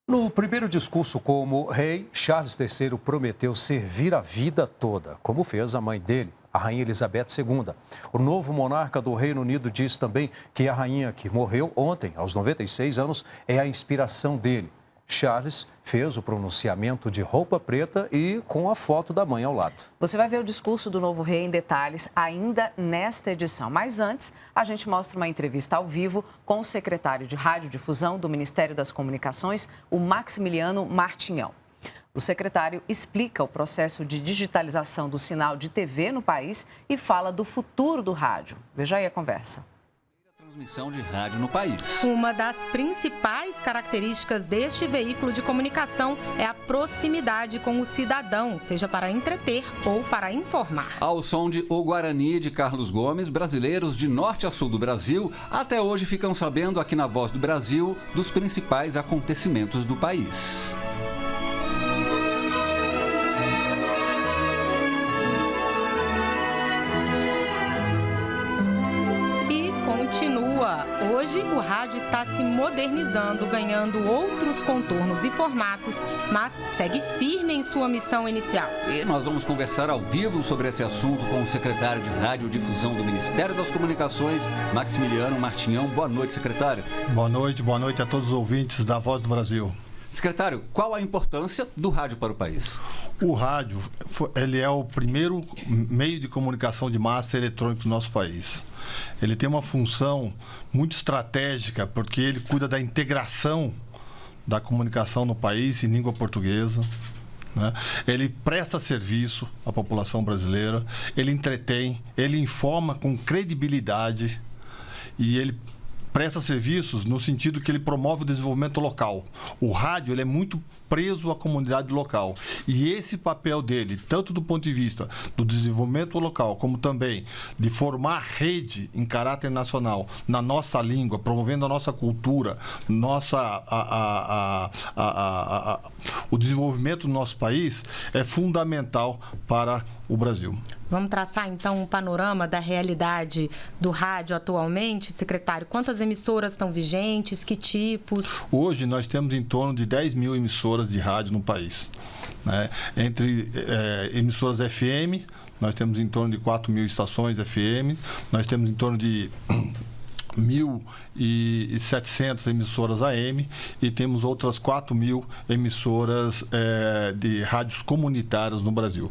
No primeiro discurso como rei, Charles III prometeu servir a vida toda, como fez a mãe dele, a Rainha Elizabeth II. O novo monarca do Reino Unido diz também que a rainha que morreu ontem, aos 96 anos, é a inspiração dele. Charles fez o pronunciamento de roupa preta e com a foto da mãe ao lado. Você vai ver o discurso do novo rei em detalhes ainda nesta edição. Mas antes, a gente mostra uma entrevista ao vivo com o secretário de Radiodifusão do Ministério das Comunicações, o Maximiliano Martinhão. O secretário explica o processo de digitalização do sinal de TV no país e fala do futuro do rádio. Veja aí a conversa. Transmissão de rádio no país. Uma das principais características deste veículo de comunicação é a proximidade com o cidadão, seja para entreter ou para informar. Ao som de O Guarani de Carlos Gomes, brasileiros de norte a sul do Brasil até hoje ficam sabendo aqui na Voz do Brasil dos principais acontecimentos do país. Continua. Hoje, o rádio está se modernizando, ganhando outros contornos e formatos, mas segue firme em sua missão inicial. E nós vamos conversar ao vivo sobre esse assunto com o secretário de Radiodifusão do Ministério das Comunicações, Maximiliano Martinhão. Boa noite, secretário. Boa noite a todos os ouvintes da Voz do Brasil. Secretário, qual a importância do rádio para o país? O rádio, ele é o primeiro meio de comunicação de massa eletrônico do nosso país. Ele tem uma função muito estratégica, porque ele cuida da integração da comunicação no país em língua portuguesa, né? Ele presta serviço à população brasileira, ele entretém, ele informa com credibilidade e ele presta serviços no sentido que ele promove o desenvolvimento local. O rádio, ele é muito preso à comunidade local. E esse papel dele, tanto do ponto de vista do desenvolvimento local, como também de formar rede em caráter nacional na nossa língua, promovendo a nossa cultura, o desenvolvimento do nosso país, é fundamental para o Brasil. Vamos traçar, então, um panorama da realidade do rádio atualmente, secretário? Quantas emissoras estão vigentes? Que tipos? Hoje, nós temos em torno de 10 mil emissoras de rádio no país, né? Entre emissoras FM, nós temos em torno de 4 mil estações FM, nós temos em torno de 1.700 emissoras AM e temos outras 4 mil emissoras de rádios comunitárias no Brasil.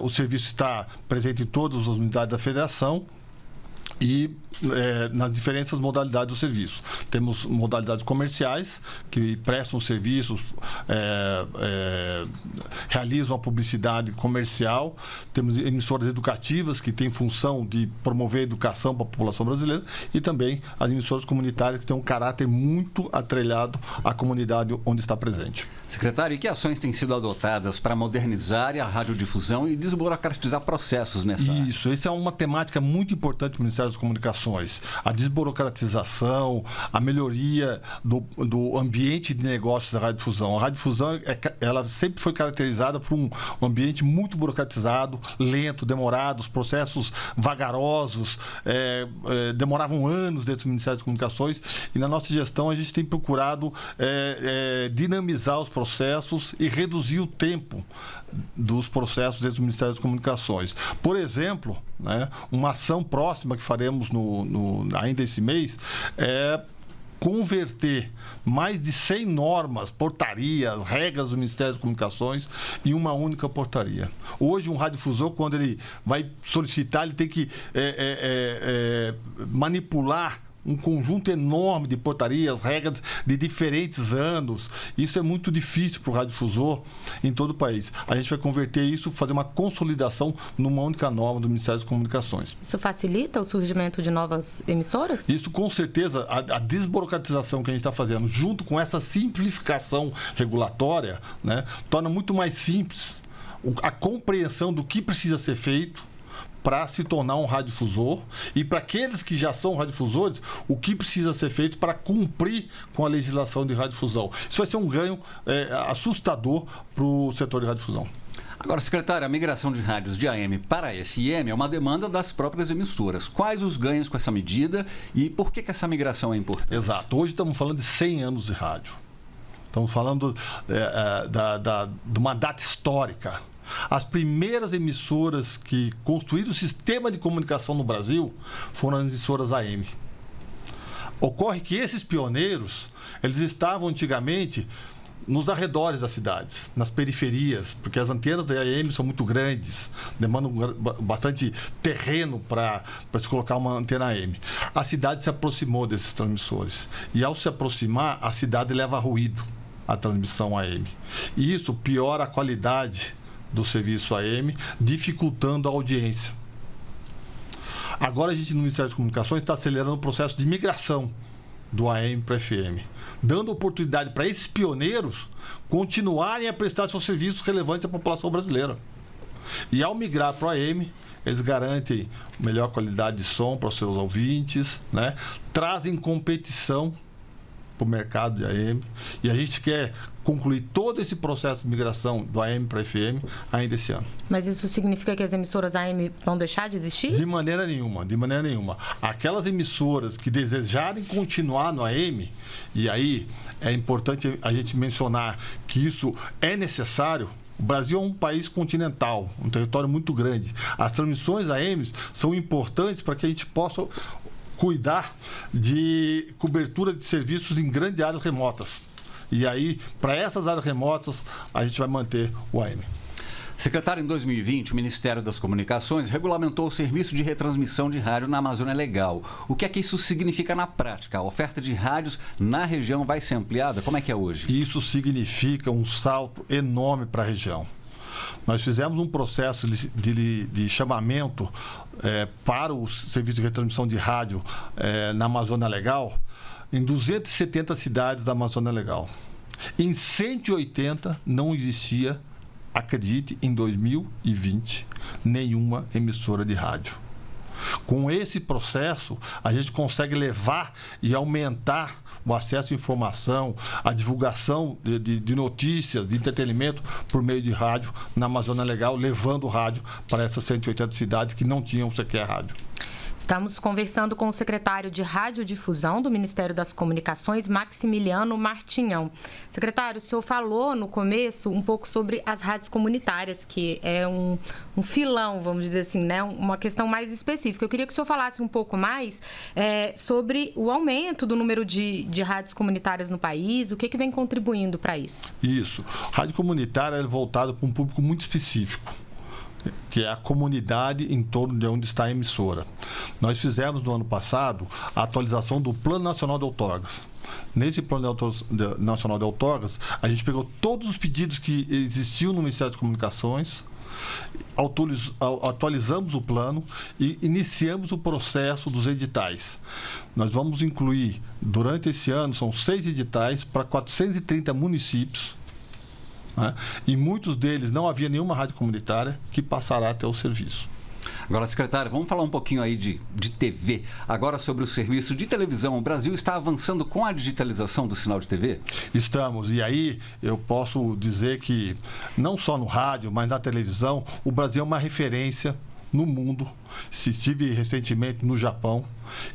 O serviço está presente em todas as unidades da federação e nas diferentes modalidades do serviço. Temos modalidades comerciais, que prestam serviços, realizam a publicidade comercial. Temos emissoras educativas, que têm função de promover a educação para a população brasileira, e também as emissoras comunitárias, que têm um caráter muito atrelado à comunidade onde está presente. Secretário, e que ações têm sido adotadas para modernizar a radiodifusão e desburocratizar processos nessa área? Isso, essa é uma temática muito importante do Ministério das Comunicações. A desburocratização, a melhoria do ambiente de negócios da radiodifusão. A radiodifusão, ela sempre foi caracterizada por um ambiente muito burocratizado, lento, demorado, os processos vagarosos, demoravam anos dentro do Ministério das Comunicações, e na nossa gestão a gente tem procurado dinamizar os processos e reduzir o tempo dos processos dentro do Ministério das Comunicações. Por exemplo, né, uma ação próxima que faremos ainda esse mês é converter mais de 100 normas, portarias, regras do Ministério das Comunicações em uma única portaria. Hoje, um radiodifusor, quando ele vai solicitar, ele tem que manipular um conjunto enorme de portarias, regras de diferentes anos. Isso é muito difícil para o radiodifusor em todo o país. A gente vai converter isso, fazer uma consolidação numa única norma do Ministério das Comunicações. Isso facilita o surgimento de novas emissoras? Isso, com certeza, a desburocratização que a gente está fazendo, junto com essa simplificação regulatória, né, torna muito mais simples a compreensão do que precisa ser feito para se tornar um radiodifusor, e para aqueles que já são radiodifusores, o que precisa ser feito para cumprir com a legislação de radiodifusão. Isso vai ser um ganho assustador para o setor de radiodifusão. Agora, secretário, a migração de rádios de AM para FM é uma demanda das próprias emissoras. Quais os ganhos com essa medida e por que essa migração é importante? Exato. Hoje estamos falando de 100 anos de rádio. Estamos falando de uma data histórica. As primeiras emissoras que construíram o sistema de comunicação no Brasil foram as emissoras AM. Ocorre que esses pioneiros, eles estavam antigamente nos arredores das cidades, nas periferias, porque as antenas da AM são muito grandes, demandam bastante terreno para se colocar uma antena AM. A cidade se aproximou desses transmissores e, ao se aproximar, a cidade leva ruído à transmissão AM. E isso piora a qualidade do serviço AM, dificultando a audiência. Agora a gente, no Ministério das Comunicações, está acelerando o processo de migração do AM para FM, dando oportunidade para esses pioneiros continuarem a prestar seus serviços relevantes à população brasileira. E ao migrar para o AM, eles garantem melhor qualidade de som para os seus ouvintes, né? Trazem competição para o mercado de AM, e a gente quer concluir todo esse processo de migração do AM para FM ainda esse ano. Mas isso significa que as emissoras AM vão deixar de existir? De maneira nenhuma, de maneira nenhuma. Aquelas emissoras que desejarem continuar no AM, e aí é importante a gente mencionar que isso é necessário. O Brasil é um país continental, um território muito grande. As transmissões AM são importantes para que a gente possa cuidar de cobertura de serviços em grandes áreas remotas. E aí, para essas áreas remotas, a gente vai manter o AM. Secretário, em 2020, o Ministério das Comunicações regulamentou o serviço de retransmissão de rádio na Amazônia Legal. O que é que isso significa na prática? A oferta de rádios na região vai ser ampliada? Como é que é hoje? Isso significa um salto enorme para a região. Nós fizemos um processo de chamamento para o serviço de retransmissão de rádio na Amazônia Legal, em 270 cidades da Amazônia Legal. Em 180 não existia, acredite, em 2020, nenhuma emissora de rádio. Com esse processo, a gente consegue levar e aumentar o acesso à informação, a divulgação de notícias, de entretenimento por meio de rádio na Amazônia Legal, levando o rádio para essas 180 cidades que não tinham sequer rádio. Estamos conversando com o secretário de Radiodifusão do Ministério das Comunicações, Maximiliano Martinhão. Secretário, o senhor falou no começo um pouco sobre as rádios comunitárias, que é um filão, vamos dizer assim, né? Uma questão mais específica. Eu queria que o senhor falasse um pouco mais sobre o aumento do número de rádios comunitárias no país, o que vem contribuindo para isso? Isso. Rádio comunitária é voltada para um público muito específico, que é a comunidade em torno de onde está a emissora. Nós fizemos no ano passado a atualização do Plano Nacional de Outorgas. Nesse Plano Nacional de Outorgas, a gente pegou todos os pedidos que existiam no Ministério das Comunicações, atualizamos o plano e iniciamos o processo dos editais. Nós vamos incluir, durante esse ano, são 6 editais para 430 municípios, né? E muitos deles não havia nenhuma rádio comunitária que passará a ter o serviço. Agora, secretário, vamos falar um pouquinho aí de TV. Agora, sobre o serviço de televisão. O Brasil está avançando com a digitalização do sinal de TV? Estamos. E aí eu posso dizer que, não só no rádio, mas na televisão, o Brasil é uma referência no mundo. Estive recentemente no Japão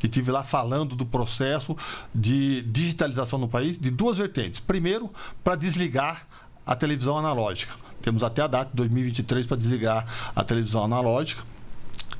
e estive lá falando do processo de digitalização no país de duas vertentes. Primeiro, para desligar a televisão analógica. Temos até a data de 2023 para desligar a televisão analógica.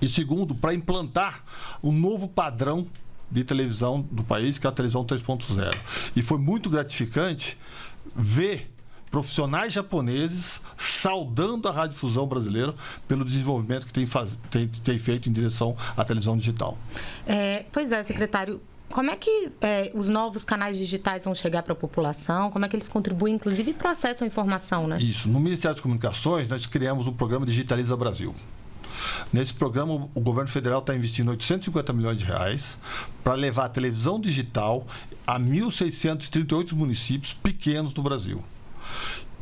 E segundo, para implantar um novo padrão de televisão do país, que é a televisão 3.0. E foi muito gratificante ver profissionais japoneses saudando a radiodifusão brasileira pelo desenvolvimento que tem feito em direção à televisão digital. Pois é, secretário. Como é que os novos canais digitais vão chegar para a população? Como é que eles contribuem, inclusive, e processam a informação, né? Isso. No Ministério das Comunicações, nós criamos um programa Digitaliza Brasil. Nesse programa, o governo federal está investindo 850 milhões de reais para levar a televisão digital a 1.638 municípios pequenos do Brasil.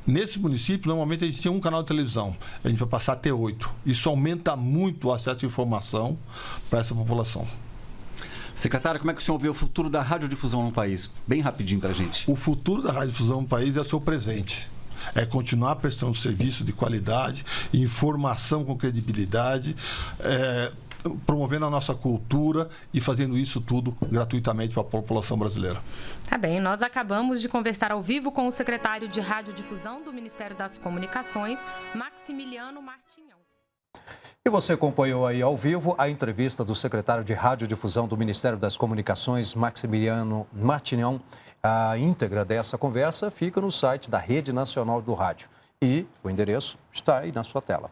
Nesse município, normalmente a gente tem um canal de televisão. A gente vai passar a ter 8. Isso aumenta muito o acesso à informação para essa população. Secretário, como é que o senhor vê o futuro da radiodifusão no país? Bem rapidinho para a gente. O futuro da radiodifusão no país é o seu presente. É continuar prestando serviço de qualidade, informação com credibilidade, promovendo a nossa cultura e fazendo isso tudo gratuitamente para a população brasileira. Tá bem, nós acabamos de conversar ao vivo com o secretário de Radiodifusão do Ministério das Comunicações, Maximiliano Martinhão. E você acompanhou aí ao vivo a entrevista do secretário de Radiodifusão do Ministério das Comunicações, Maximiliano Martinhão. A íntegra dessa conversa fica no site da Rede Nacional do Rádio. E o endereço está aí na sua tela.